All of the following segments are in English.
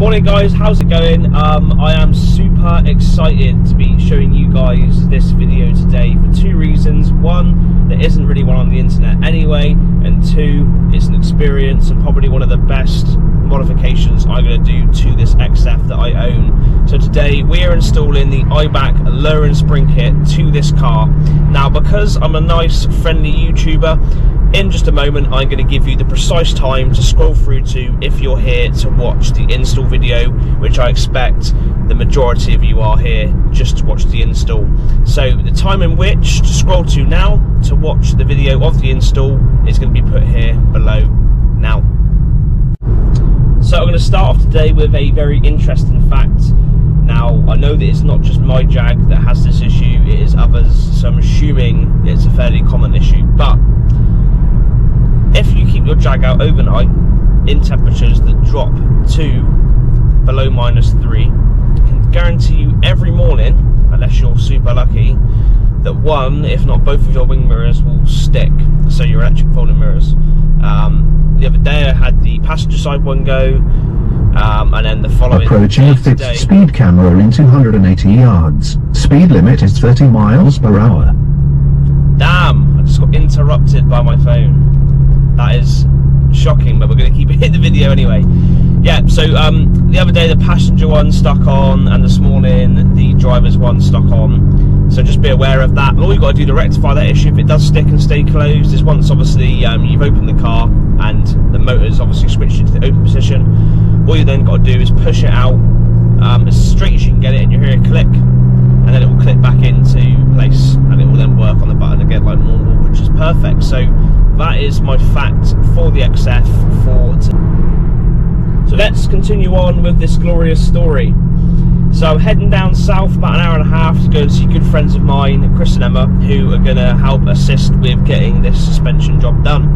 Morning guys, how's it going? I am super excited to be showing you guys this video today for two reasons. One, there isn't really one on the internet anyway, and two, it's an experience and probably one of the best modifications I'm going to do to this XF that I own. So today we are installing the Eibach lower and spring kit to this car. Now, because I'm a nice friendly YouTuber, in just a moment I'm going to give you the precise time to scroll through to if you're here to watch the install video, which I expect the majority of you are here just to watch the install. So the time in which to scroll to now to watch the video of the install is going to be put here below now. So I'm going to start off today with a very interesting fact. Now, I know that it's not just my Jag that has this issue, it is others, so I'm assuming it's a fairly common issue, but if you keep your Jag out overnight in temperatures that drop to below -3, I can guarantee you every morning, unless you're super lucky, that one, if not both of your wing mirrors will stick, so your electric folding mirrors. The other day I had the passenger side one go, and then the following approaching a fixed speed camera in 280 yards. Speed limit is 30 miles per hour. Damn, I just got interrupted by my phone. That is shocking, but we're going to keep it in the video anyway. Yeah, so the other day the passenger one stuck on, and this morning the driver's one stuck on. So just be aware of that. And all you've got to do to rectify that issue, if it does stick and stay closed, is once obviously you've opened the car and the motor's obviously switched into the open position, all you then got to do is push it out as straight as you can get it, and you hear it click, and then it will click back into place, and it will then work on the button again like normal, which is perfect. So that is my fact for the XF for today. So let's continue on with this glorious story. So I'm heading down south about an hour and a half to go and see good friends of mine, Chris and Emma, who are going to help assist with getting this suspension job done.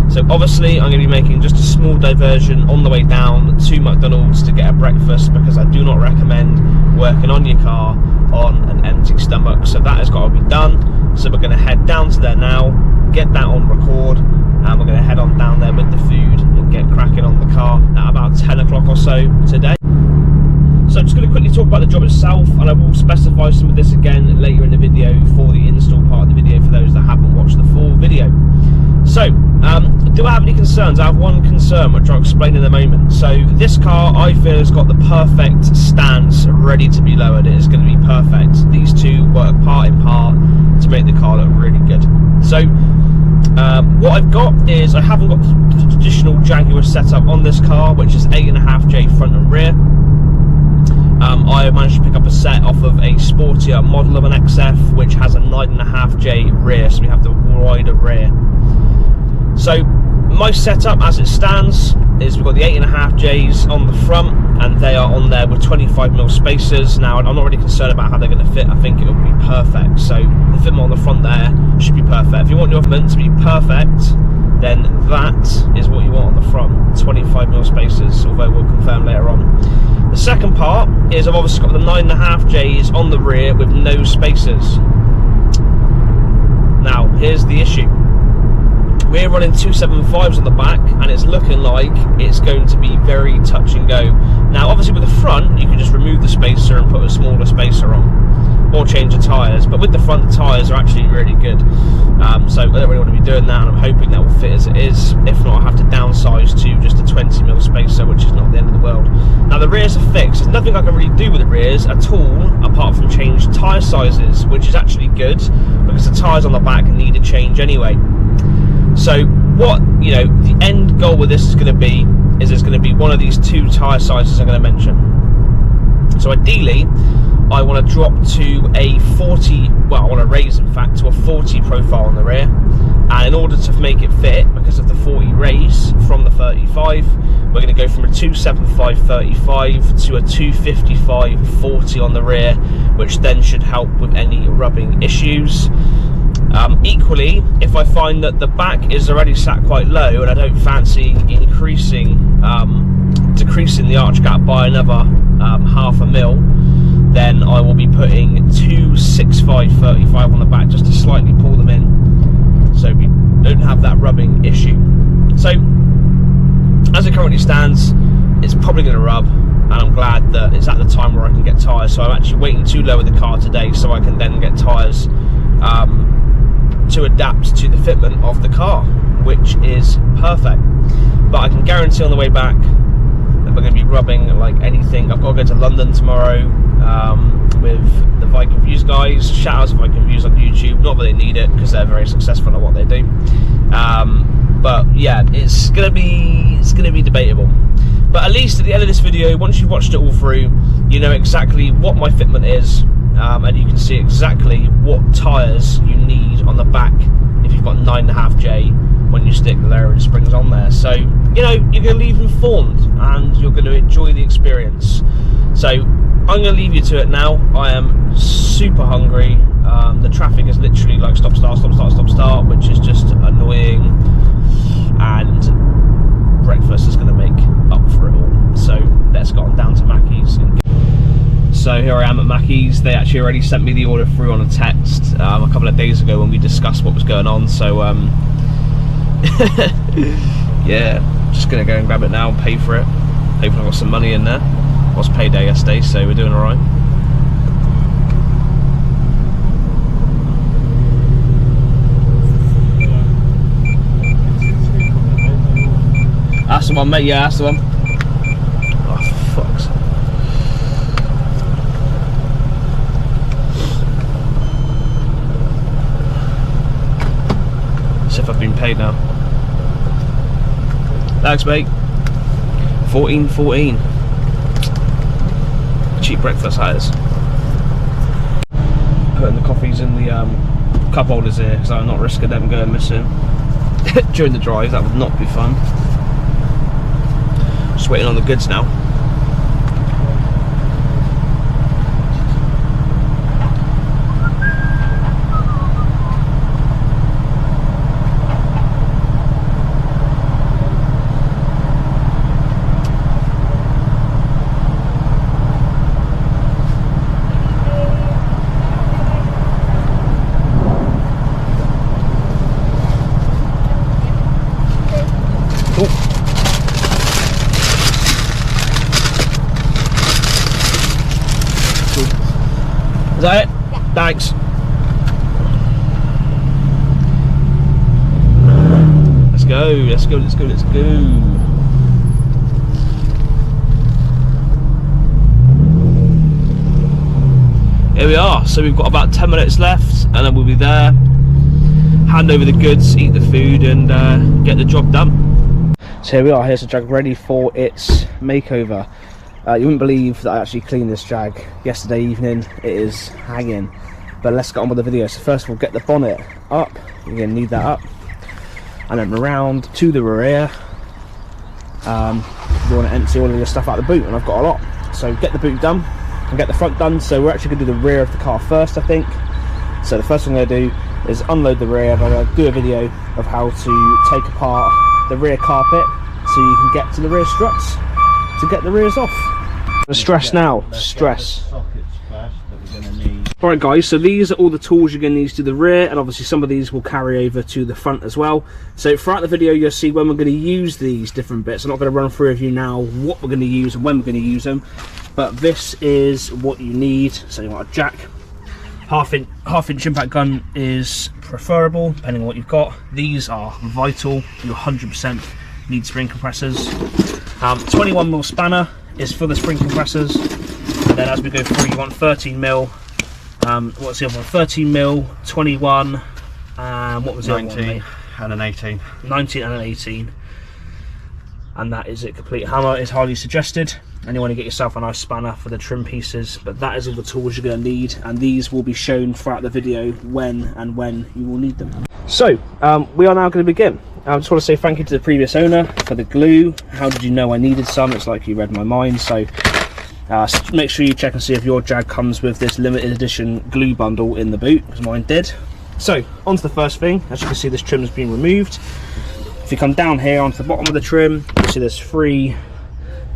So obviously I'm going to be making just a small diversion on the way down to McDonald's to get a breakfast, because I do not recommend working on your car on an empty stomach. So that has got to be done. So we're going to head down to there now, get that on record, and we're going to head on down there with the food and get cracking on the car at about 10 o'clock or so today. So I'm just going to quickly talk about the job itself, and I will specify some of this again later in the video for the install part of the video for those that haven't watched the full video. So, do I have any concerns? I have one concern, which I'll explain in a moment. So this car, I feel, has got the perfect stance ready to be lowered. It is going to be perfect. These two work part in part to make the car look really good. So what I've got is, I haven't got the traditional Jaguar setup on this car, which is 8.5J front and rear. I managed to pick up a set off of a sportier model of an XF, which has a 9.5J rear, so we have the wider rear. So my setup as it stands is we've got the 8.5Js on the front, and they are on there with 25mm spacers. Now, I'm not really concerned about how they're going to fit. I think it will be perfect. So the fitment on the front there should be perfect. If you want your fitment to be perfect, then that is what you want on the front, 25mm spacers, although we'll confirm later on. The second part is I've obviously got the 9.5Js on the rear with no spacers. Now, here's the issue. We're running 275s on the back, and it's looking like it's going to be very touch and go. Now, obviously with the front, you can just remove the spacer and put a smaller spacer on, or change the tyres, but with the front, the tyres are actually really good. So I don't really want to be doing that, and I'm hoping that will fit as it is. If not, I'll have to downsize to just a 20mm spacer, which is not the end of the world. Now, the rears are fixed. There's nothing I can really do with the rears at all, apart from change tyre sizes, which is actually good, because the tyres on the back need a change anyway. So what, the end goal with this is going to be, is there's going to be one of these two tyre sizes I'm going to mention. So ideally, I want to drop to a 40, well, I want to raise, in fact, to a 40 profile on the rear. And in order to make it fit, because of the 40 raise from the 35, we're going to go from a 275 35 to a 255 40 on the rear, which then should help with any rubbing issues. Equally, if I find that the back is already sat quite low and I don't fancy decreasing the arch gap by another 0.5 mil, then I will be putting 265 35 on the back just to slightly pull them in, so we don't have that rubbing issue. So as it currently stands, it's probably going to rub. and I'm glad that it's at the time where I can get tyres. So I'm actually waiting to lower the car today so I can then get tyres to adapt to the fitment of the car, which is perfect. But I can guarantee on the way back that we're going to be rubbing like anything. I've got to go to London tomorrow with the Viking Views guys. Shout out to Viking Views on YouTube. Not that they need it because they're very successful at what they do. But yeah, it's gonna be debatable. But at least at the end of this video, once you've watched it all through, you know exactly what my fitment is, and you can see exactly what tyres you need on the back if you've got 9.5J when you stick the lowering springs on there. So, you know, you're going to leave informed and you're going to enjoy the experience. So I'm going to leave you to it now. I am super hungry. The traffic is literally like stop, start, stop, start, stop, start, which is just annoying. And breakfast is going to make up for it all. So let's go on down to Mackey's. So here I am at Mackey's. They actually already sent me the order through on a text a couple of days ago when we discussed what was going on. So yeah, just gonna go and grab it now and pay for it. Hopefully I've got some money in there. It was payday yesterday, so we're doing all right. That's the one, mate. Yeah, that's the one. Oh, fuck's sake. As if I've been paid now. Thanks, mate. 14.14. Cheap breakfast, that is. Putting the coffees in the cup holders here because I'm not risking them going missing during the drive. That would not be fun. Just waiting on the goods now. Is that it? Yeah. Thanks. Let's go, let's go, let's go, let's go. Here we are. So we've got about 10 minutes left and then we'll be there. Hand over the goods, eat the food and get the job done. So here we are, here's the Jag ready for its makeover. You wouldn't believe that I actually cleaned this Jag yesterday evening. It is hanging. But let's get on with the video. So first of all, get the bonnet up. You're going to need that up. And then around to the rear. You want to empty all of your stuff out of the boot, and I've got a lot. So get the boot done and get the front done. So we're actually going to do the rear of the car first, I think. So the first thing I'm going to do is unload the rear. I'm going to do a video of how to take apart the rear carpet so you can get to the rear struts to get the rears off. Stress now, stress. Alright guys, so these are all the tools you're going to use to the rear, and obviously some of these will carry over to the front as well. So throughout the video you'll see when we're going to use these different bits. I'm not going to run through with you now what we're going to use and when we're going to use them, but this is what you need. So you want a jack, half inch impact gun is preferable depending on what you've got. These are vital. You 100% need spring compressors. 21mm spanner is for the spring compressors, and then as we go through you want 13mm, what's the other one, 13mm, 21, what was the 19 other one, mate? And an 18. 19 and an 18, and that is it. Complete hammer is highly suggested, and you want to get yourself a nice spanner for the trim pieces. But that is all the tools you're going to need, and these will be shown throughout the video when you will need them. So we are now going to begin. I just want to say thank you to the previous owner for the glue. How did you know I needed some? It's like you read my mind. So make sure you check and see if your Jag comes with this limited edition glue bundle in the boot, because mine did. So on to the first thing. As you can see, this trim has been removed. If you come down here onto the bottom of the trim, you see there's three,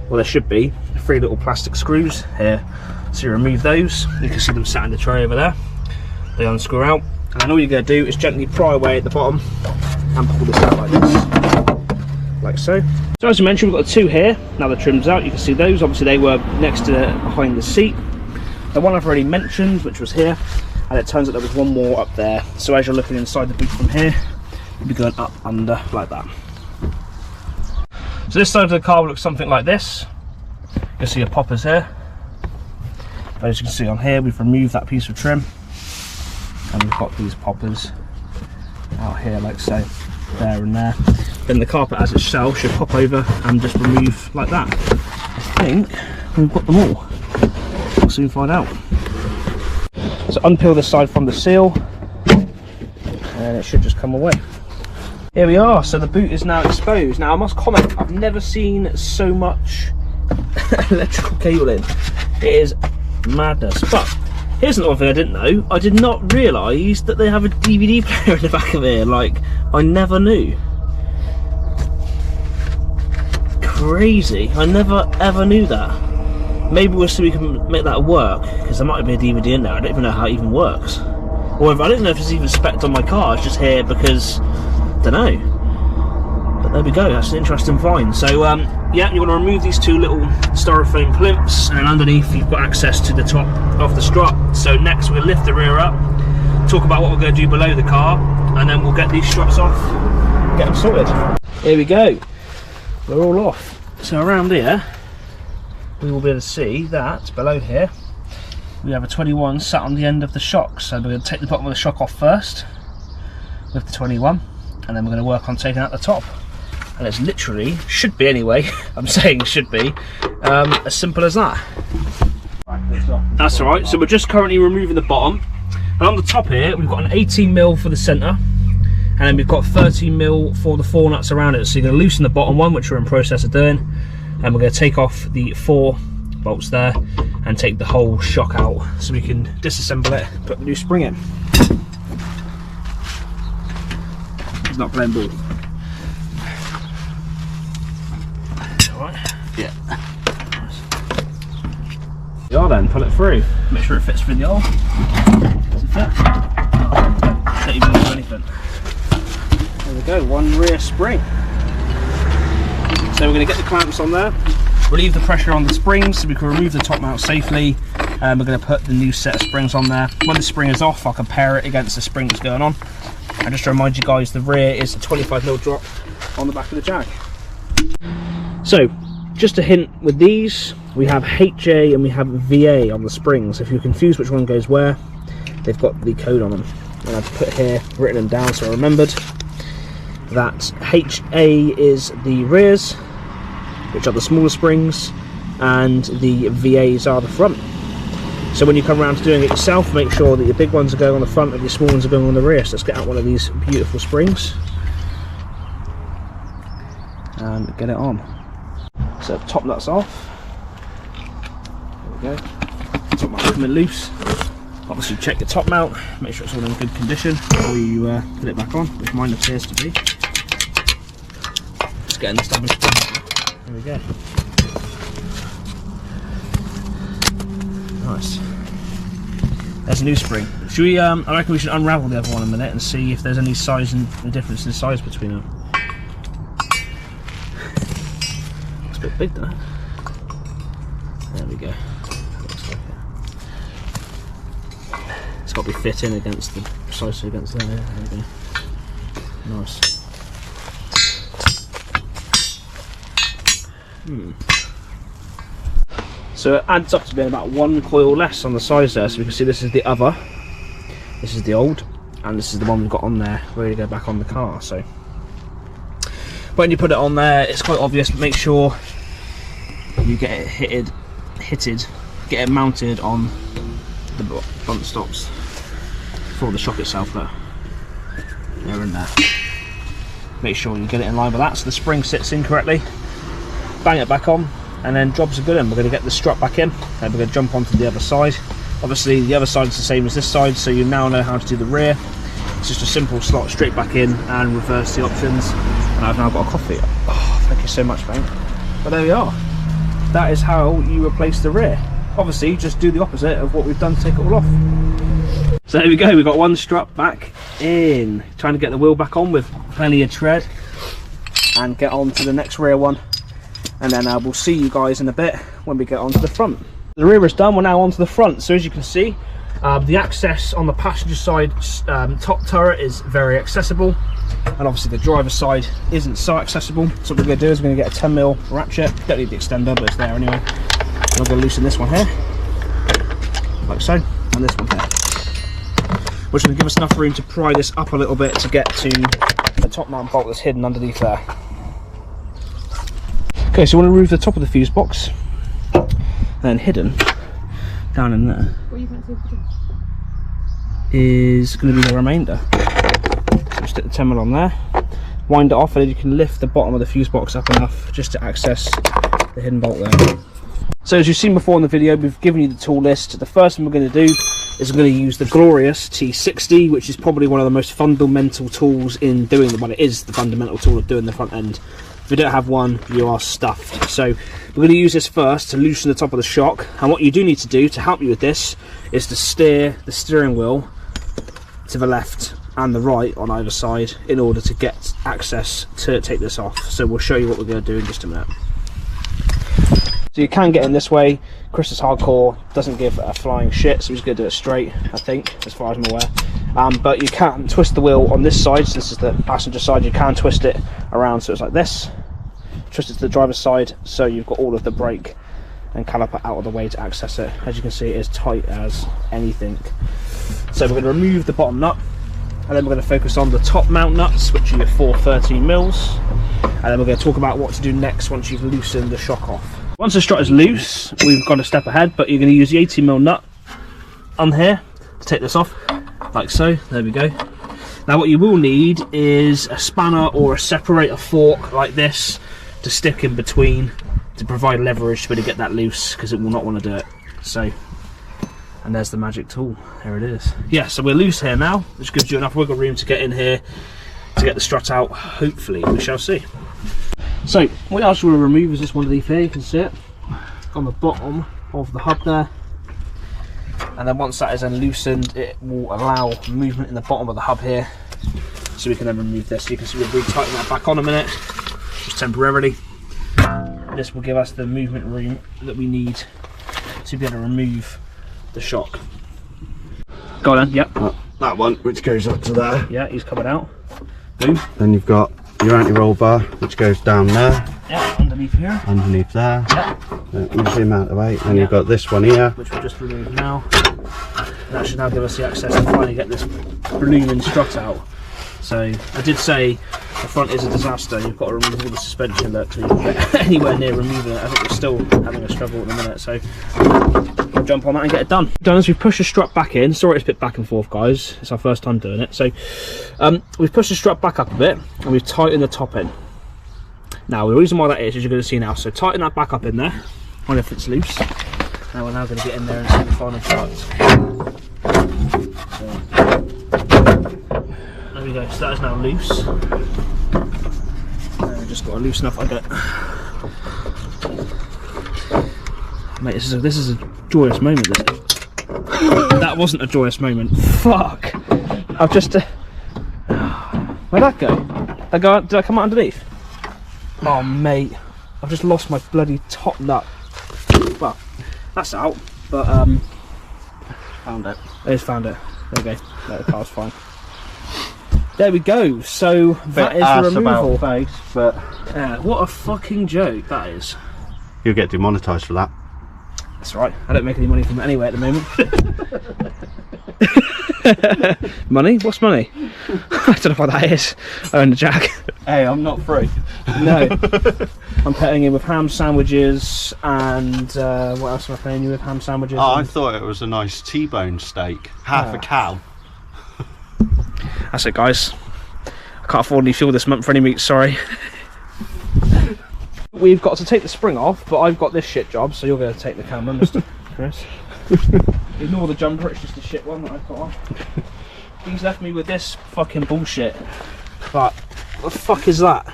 well there should be, three little plastic screws here. So you remove those. You can see them sat in the tray over there. They unscrew out. And all you're going to do is gently pry away at the bottom and pull this out like this. Like like so. So as I mentioned, we've got the two here. Now the trim's out, you can see those. Obviously they were next to behind the seat. The one I've already mentioned, which was here, and it turns out there was one more up there. So as you're looking inside the boot from here, you'll be going up under like that. So this side of the car looks something like this. You can see your poppers here. As you can see on here, we've removed that piece of trim, and we've got these poppers out here like so, there and there. Then the carpet as itself should pop over and just remove like that. I think we've got them all. We'll soon find out. So unpeel this side from the seal, and it should just come away. Here we are, so the boot is now exposed. Now I must comment, I've never seen so much electrical cabling. It is madness. But here's another thing I didn't know. I did not realise that they have a DVD player in the back of here. Like, I never knew. Crazy. I never ever knew that. Maybe we'll see if we can make that work, because there might be a DVD in there. I don't even know how it even works. Or if, I don't know if it's even spec'd on my car. It's just here because, I don't know. But there we go, that's an interesting find. So yeah, you want to remove these two little styrofoam plinths, and underneath you've got access to the top of the strut. So next we'll lift the rear up, talk about what we're going to do below the car, and then we'll get these struts off, get them sorted. Here we go, we're all off. So around here we will be able to see that below here we have a 21 sat on the end of the shock. So we're going to take the bottom of the shock off first with the 21, and then we're going to work on taking out the top. And it's literally, should be anyway, I'm saying should be, as simple as that. That's alright, so we're just currently removing the bottom. And on the top here, we've got an 18mm for the centre, and then we've got 13mm for the 4 nuts around it. So you're going to loosen the bottom one, which we're in process of doing, and we're going to take off the 4 bolts there, and take the whole shock out, so we can disassemble it, put the new spring in. It's not playing ball. Yeah. Yeah, then pull it through. Make sure it fits through the hole. Does it fit? Don't even do anything. There we go, one rear spring. So we're going to get the clamps on there, relieve the pressure on the springs so we can remove the top mount safely. We're going to put the new set of springs on there. When the spring is off, I'll compare it against the spring that's going on. And just to remind you guys, the rear is a 25mm drop on the back of the Jag. So, just a hint with these, we have HA and we have VA on the springs. If you're confused which one goes where, they've got the code on them. And I've put here, written them down so I remembered, that HA is the rears, which are the smaller springs, and the VAs are the front. So when you come around to doing it yourself, make sure that your big ones are going on the front and your small ones are going on the rear. So let's get out one of these beautiful springs and get it on. So top nuts off. There we go. Top mount coming loose. Obviously check the top mount, make sure it's all in good condition before you put it back on, which mine appears to be. Just getting the stubborn spring. There we go. Nice. There's a new spring. Should we? I reckon we should unravel the other one in a minute and see if there's any size and difference in size between them. It's a bit big, doesn't it? There we go. Looks like it. It's got to be fit in against the precisely against there. There we go. Nice. So it adds up to being about 1 coil less on the size there. So we can see this is the other, this is the old, and this is the one we've got on there ready to go back on the car. So when you put it on there, it's quite obvious, but make sure you get it hitted, get it mounted on the front stops for the shock itself there. There and there. Make sure you get it in line with that so the spring sits in correctly. Bang it back on, and then jobs are good. And we're going to get the strut back in, and we're going to jump onto the other side. Obviously the other side is the same as this side, so you now know how to do the rear. It's just a simple slot straight back in and reverse the options. And I've now got a coffee. Oh, thank you so much, mate. But there we are. That is how you replace the rear. Obviously just do the opposite of what we've done to take it all off. So there we go, we've got one strut back in. Trying to get the wheel back on with plenty of tread. and get on to the next rear one, and then we'll see you guys in a bit when we get onto the front. The rear is done, we're now onto the front. So as you can see, the access on the passenger side top turret is very accessible, and obviously the driver's side isn't so accessible. So what we're going to do is we're going to get a 10mm ratchet. Don't need the extender, but it's there anyway. I'm going to loosen this one here, like so, and this one here, which is going to give us enough room to pry this up a little bit to get to the top mount bolt that's hidden underneath there. Okay, so we want to remove the top of the fuse box, and then hidden down in there is going to be the remainder. So stick the 10mm on there, wind it off, and then you can lift the bottom of the fuse box up enough just to access the hidden bolt there. So as you've seen before in the video, we've given you the tool list. The first thing we're going to do is we're going to use the glorious T60, which is probably one of the most fundamental tools in doing the, well, it is the fundamental tool of doing the front end. If you don't have one, you are stuffed. So we're going to use this first to loosen the top of the shock, and what you do need to do to help you with this is to steer the steering wheel to the left and the right on either side in order to get access to take this off. So we'll show you what we're going to do in just a minute. So you can get in this way. Chris is hardcore, doesn't give a flying shit, so he's going to do it straight, I think, as far as I'm aware. But you can twist the wheel on this side, so this is the passenger side, you can twist it around so it's like this. Twist it to the driver's side so you've got all of the brake and caliper out of the way to access it. As you can see, it is tight as anything. So we're going to remove the bottom nut, and then we're going to focus on the top mount nuts, which are your 413mm, and then we're going to talk about what to do next once you've loosened the shock off. Once the strut is loose, we've got a step ahead, but you're going to use the 18mm nut on here to take this off, like so. There we go. Now what you will need is a spanner or a separator fork like this to stick in between to provide leverage to be able to get that loose, because it will not want to do it. So, and there's the magic tool. There it is. Yeah, so we're loose here now, which gives you enough wiggle room to get in here to get the strut out. Hopefully, we shall see. So what else we'll remove is this one underneath here. You can see it on the bottom of the hub there, and then once that is then loosened, it will allow movement in the bottom of the hub here, so we can then remove this. So you can see we'll re-tighten that back on a minute, just temporarily. This will give us the movement room that we need to be able to remove the shock. Go on then. Yep. That one, which goes up to there. Yeah, he's coming out. Boom. Then you've got your anti-roll bar, which goes down there. Yeah, underneath here. Underneath there. Yeah. You zoom out the way. Then you've got this one here, which we'll just remove now. That should now give us the access to finally get this blooming strut out. So I did say the front is a disaster. You've got to remove all the suspension that to get anywhere near removing it. I think we're still having a struggle at the minute, so we'll jump on that and get it done. Done as we push the strut back in. Sorry it's a bit back and forth, guys. It's our first time doing it. So we've pushed the strut back up a bit and we've tightened the top in. Now the reason why that is you're going to see now. So tighten that back up in there, on if it's loose. Now we're now going to get in there and see the final product. There we go, so that is now loose. We've just got to loosen up. I get it. Mate, this is a joyous moment, this is. That wasn't a joyous moment. Fuck! I've just... where'd that go? Did I come out underneath? Oh mate, I've just lost my bloody top nut. Well, that's out, but found it. I just found it. There we go. No, the car's fine. There we go. So that is the removal. Face, but yeah, what a fucking joke that is. You'll get demonetised for that. That's right. I don't make any money from it anyway at the moment. Money? What's money? I don't know what that is. I own the Jag. Hey, I'm not free. No. I'm paying you with ham sandwiches and what else am I paying you with? Ham sandwiches. Oh, I thought it was a nice T-bone steak. Half a cow. That's it, guys. I can't afford any fuel this month for any meat, sorry. We've got to take the spring off, but I've got this shit job, so you're going to take the camera, Mr. Chris. Ignore the jumper, it's just a shit one that I've got on. He's left me with this fucking bullshit. But what the fuck is that?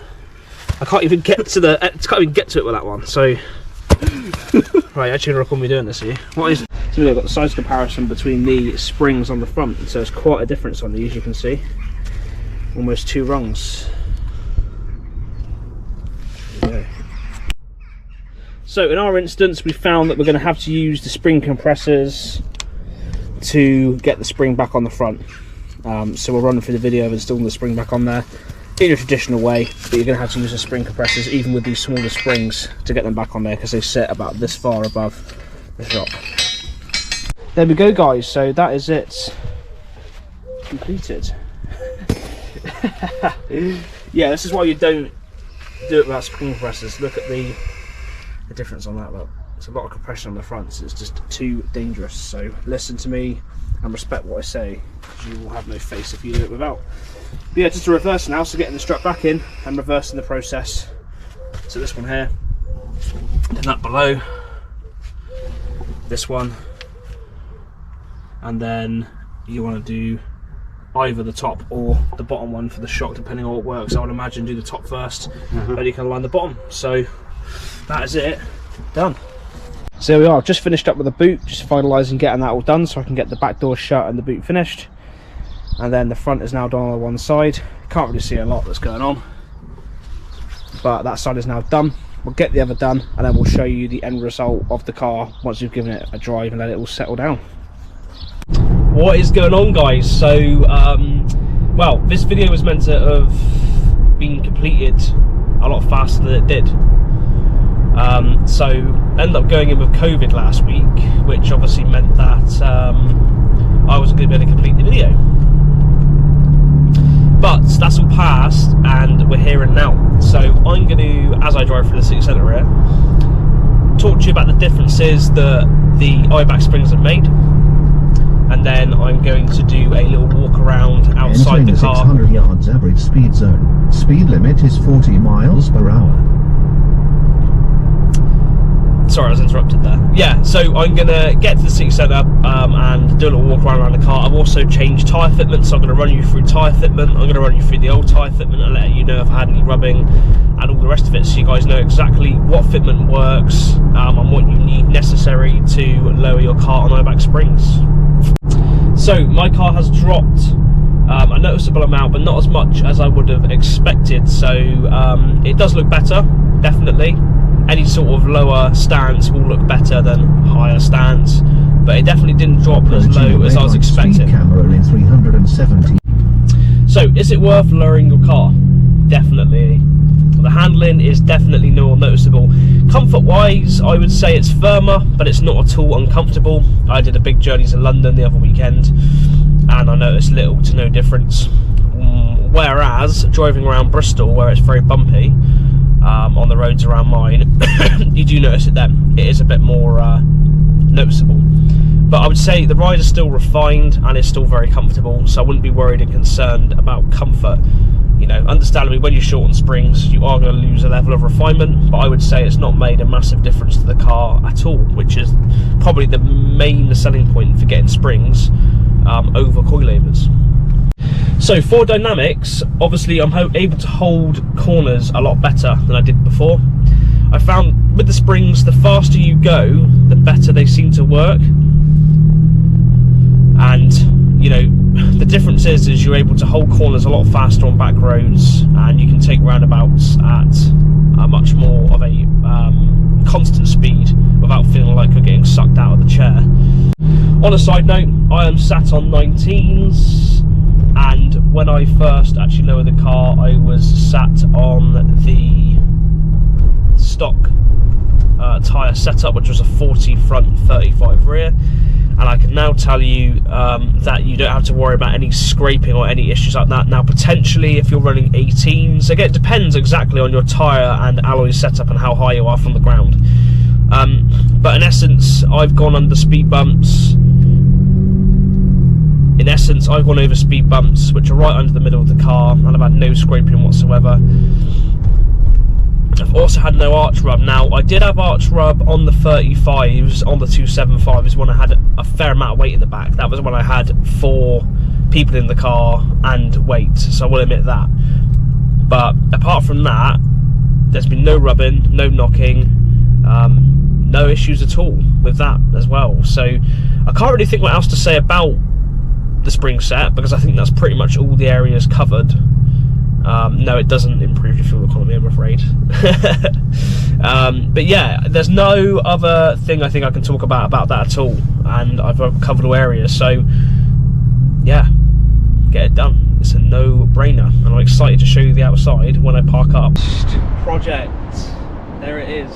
I can't even get to it with that one. So right, actually reckon we're doing this here. What is it? So we've got the size comparison between the springs on the front, so there's quite a difference on these, you can see. Almost 2 rungs. go. So in our instance, we found that we're going to have to use the spring compressors to get the spring back on the front. So we'll run through the video of installing the spring back on there in a traditional way, but you're going to have to use the spring compressors even with these smaller springs to get them back on there, because they sit about this far above the shock. There we go, guys, so that is it completed. Yeah, this is why you don't do it without spring compressors. Look at the difference on that. Look, it's a lot of compression on the front, so it's just too dangerous. So listen to me and respect what I say, because you will have no face if you do it without. But yeah, just a reverse now, so getting the strut back in and reversing the process. So this one here, then that below, this one, and then you want to do either the top or the bottom one for the shock, depending on what works. I would imagine do the top first, then you can align the bottom. So that is it, done. So there we are, just finished up with the boot, just finalising getting that all done so I can get the back door shut and the boot finished. And then the front is now done on the one side. Can't really see a lot that's going on, but that side is now done. We'll get the other done, and then we'll show you the end result of the car once we've given it a drive and let it all settle down. What is going on, guys? So well, this video was meant to have been completed a lot faster than it did. So ended up going in with COVID last week, which obviously meant that I wasn't going to be able to complete the video. But that's all passed and we're here and now. So I'm going to, as I drive through the city centre here, talk to you about the differences that the Eibach springs have made. And then I'm going to do a little walk around outside the car. 600 yards average speed zone. Speed limit is 40 miles per hour. Sorry, I was interrupted there. Yeah, so I'm going to get to the city centre and do a little walk around the car. I've also changed tyre fitment, so I'm going to run you through tyre fitment. I'm going to run you through the old tyre fitment and let you know if I had any rubbing and all the rest of it, so you guys know exactly what fitment works and what you need necessary to lower your car on Eibach springs. So my car has dropped a noticeable amount, but not as much as I would have expected. So it does look better, definitely. Any sort of lower stance will look better than higher stance, but it definitely didn't drop as low as I was expecting. Camera in 370. So is it worth lowering your car? Definitely. The handling is definitely more noticeable. Comfort wise, I would say it's firmer, but it's not at all uncomfortable. I did a big journey to London the other weekend and I noticed little to no difference. Whereas driving around Bristol, where it's very bumpy on the roads around mine, you do notice it then. It is a bit more noticeable. But I would say the ride is still refined and it's still very comfortable, so I wouldn't be worried and concerned about comfort. You know, understandably, when you shorten springs, you are going to lose a level of refinement, but I would say it's not made a massive difference to the car at all, which is probably the main selling point for getting springs over coilovers. So for dynamics, obviously I'm able to hold corners a lot better than I did before. I found with the springs, the faster you go, the better they seem to work. And you know, the difference is you're able to hold corners a lot faster on back roads, and you can take roundabouts at a much more of a constant speed without feeling like you're getting sucked out of the chair. On a side note, I am sat on 19s, and when I first actually lowered the car, I was sat on the stock tyre setup, which was a 40 front, 35 rear. And I can now tell you that you don't have to worry about any scraping or any issues like that. Now, potentially, if you're running 18s, again, it depends exactly on your tyre and alloy setup and how high you are from the ground. But in essence, I've gone under speed bumps. In essence, I've gone over speed bumps, which are right under the middle of the car, and I've had no scraping whatsoever. I've also had no arch rub. Now, I did have arch rub on the 35s, on the 275s, when I had a fair amount of weight in the back. That was when I had 4 people in the car and weight, so I will admit that. But apart from that, there's been no rubbing, no knocking, no issues at all with that as well. So I can't really think what else to say about the spring set, because I think that's pretty much all the areas covered. No, it doesn't improve your fuel economy, I'm afraid. But yeah, there's no other thing I think I can talk about that at all, and I've covered all areas. So yeah, get it done. It's a no-brainer, and I'm excited to show you the outside when I park up. Project, there it is.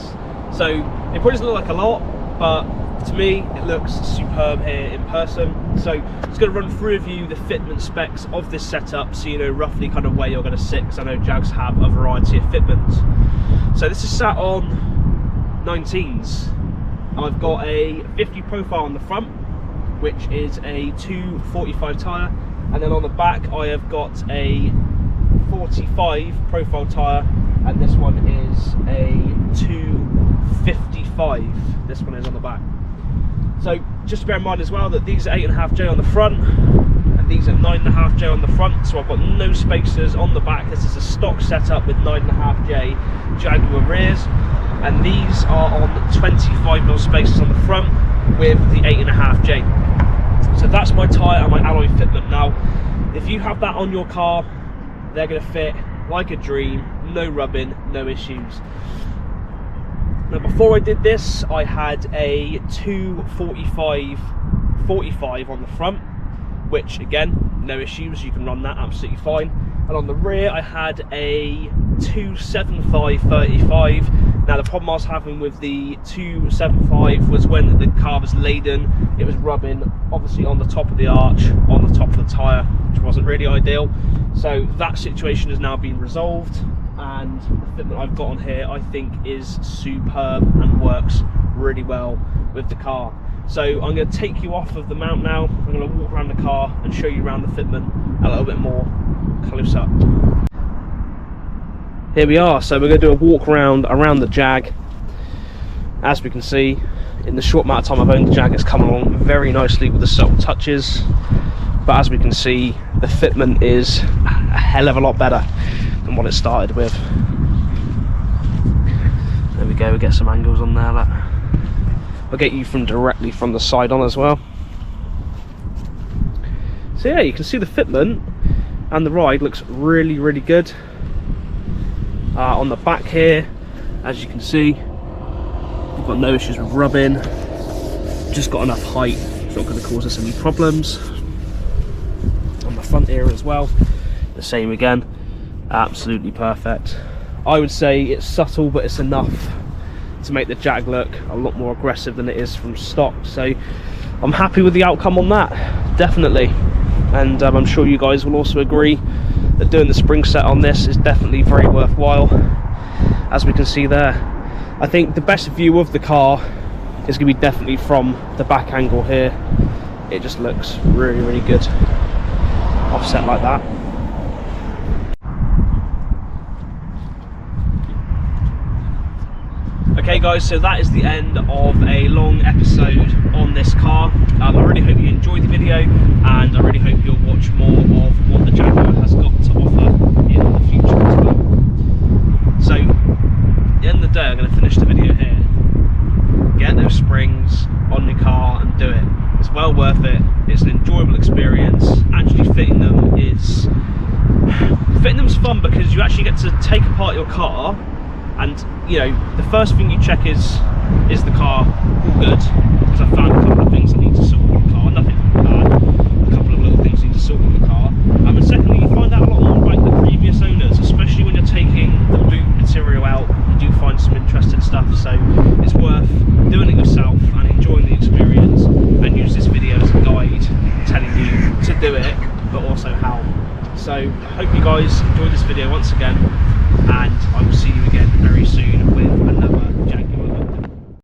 So it probably doesn't look like a lot, but to me it looks superb here in person. So I'm just going to run through with you the fitment specs of this setup, so you know roughly kind of where you're going to sit, because I know Jags have a variety of fitments. So this is sat on 19s. I've got a 50 profile on the front, which is a 245 tyre, and then on the back I have got a 45 profile tyre, and this one is a 255. This one is on the back. So just bear in mind as well that these are 8.5J on the front, and these are 9.5J on the front, so I've got no spacers on the back. This is a stock setup with 9.5J Jaguar rears, and these are on 25mm spacers on the front with the 8.5J. So that's my tyre and my alloy fitment. Now, if you have that on your car, they're going to fit like a dream, no rubbing, no issues. Now, before I did this, I had a 245/45 on the front, which again, no issues, you can run that absolutely fine. And on the rear, I had a 275/35. Now, the problem I was having with the 275 was when the car was laden, it was rubbing obviously on the top of the arch, on the top of the tyre, which wasn't really ideal. So that situation has now been resolved, and the fitment I've got on here I think is superb and works really well with the car. So I'm going to take you off of the mount now. I'm going to walk around the car and show you around the fitment a little bit more close up. Here we are. So we're going to do a walk around the Jag. As we can see, in the short amount of time I've owned the Jag, it's come along very nicely with the subtle touches. But as we can see, the fitment is a hell of a lot better than what it started with. There we go, we get some angles on there. Look. I'll get you directly from the side on as well. So yeah, you can see the fitment and the ride looks really, really good. On the back here, as you can see, we've got no issues with rubbing. Just got enough height, it's not going to cause us any problems. On the front here as well, the same again, absolutely perfect. I would say it's subtle, but it's enough to make the Jag look a lot more aggressive than it is from stock. So I'm happy with the outcome on that, definitely. And I'm sure you guys will also agree that doing the spring set on this is definitely very worthwhile. As we can see there, I think the best view of the car is going to be definitely from the back angle here. It just looks really, really good offset like that. Okay guys, so that is the end of a long episode on this car. I really hope you enjoyed the video, and I really hope you'll watch more of what the Jaguar has got to offer in the future as well. So at the end of the day, I'm going to finish the video here. Get those springs on your car and do it. It's well worth it. It's an enjoyable experience. Actually fitting them is fun because you actually get to take apart your car, and you know, the first thing you check is the car all good? Because I found a couple of things I need to sort on the car, nothing bad, a couple of little things I need to sort on the car. And secondly, you find out a lot more about the previous owners, especially when you're taking the boot material out. You do find some interesting stuff, so it's worth doing it yourself and enjoying the experience, and use this video as a guide telling you to do it, but also how. So I hope you guys enjoyed this video once again, and I will see you again very soon with